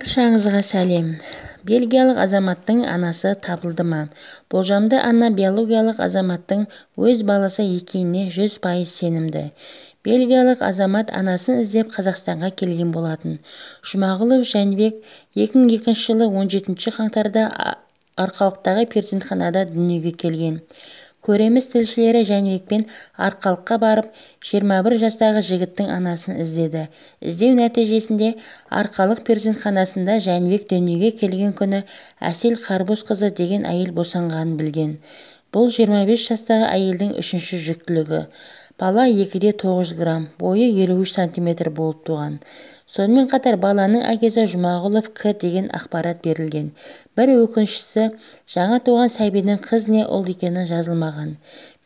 Баршаңызға сәлем. Бельгиялық азаматтың анасы табылды ма? Болжамды ана биологиялық азаматтың өз баласы екеніне 100% сенімді. Бельгиялық азамат анасын іздеп Қазақстанға келген болатын. Жұмағұлов Жәнібек 2002 жылы 17 қаңтарда Арқалықтағы перзентханада дүниеге келген. Көреміз тілшілері Жәнібекпен Арқалыққа барып 21 жастағы жігіттің анасын іздеді. Іздеу нәтижесінде Арқалық перзентханасында Жәнібек дүниеге келген күні Әсел Қарбозқызы деген әйел босанғанын білген. Бұл 25 жастағы әйелдің үшінші жүктілігі. Бала 2-де 9 грамм, бойы 53 см болып туған. Сонымен қатар баланың әкесі Жұмағұлов К деген ақпарат берілген. Бір өкініштісі, жаңа туған сәбидің қыз не ұл екені жазылмаған.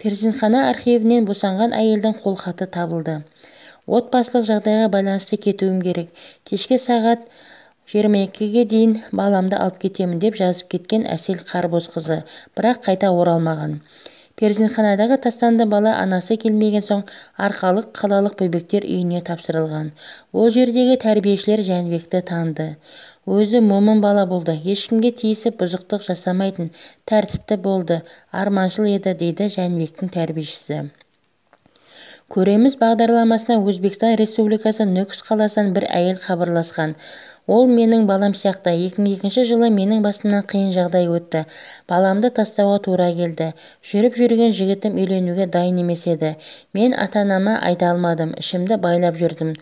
Перзентхана архивінен босанған әйелдің қолхаты табылды. Отбасылық жағдайға байланысты кетуім керек. Кешке сағат 22-ге дейін баламды алып кетемін деп жазып кеткен Әсел Қарбозқызы, бірақ қайта оралмаған. Перзентханадағы тастанды бала анасы келмеген соң Арқалық қалалық бөбектер үйіне тапсырылған. Ол жердегі тәрбиешілер Жәнібекті таныды. Өзі момын бала болды, ешкімге тиісіп бұзықтық жасамайтын, тәртіпті болды, арманшыл еді, дейді Жәнібектің тәрбиешісі. Көреміз бағдарламасына Өзбекстан Республикасы Нүкіс қаласынан бір әйел хабарласқан. Ол менің балам сияқты. 2002 жылы менің басымнан қиын жағдай өтті. Баламды тастауға тура келді. Жүріп жүрген жігітім үйленуге дайын емес еді. Мен ата-анама айта алмадым. Ішімді байлап жүрдім.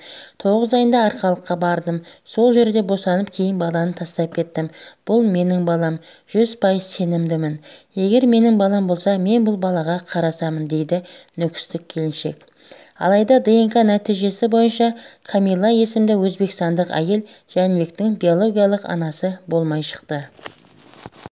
9 айында Арқалыққа бардым. Сол жерде босанып кейін баланы тастап кеттім. Бұл менің балам. 100% сенімдімін. Егер менің балам болса, мен бұл балаға қарасамын, дейді нүкістік келіншек. Алайда ДНК нәтижесі бойынша Камила есімді өзбекстандық әйел Жәнібектің биологиялық анасы болмай шықты.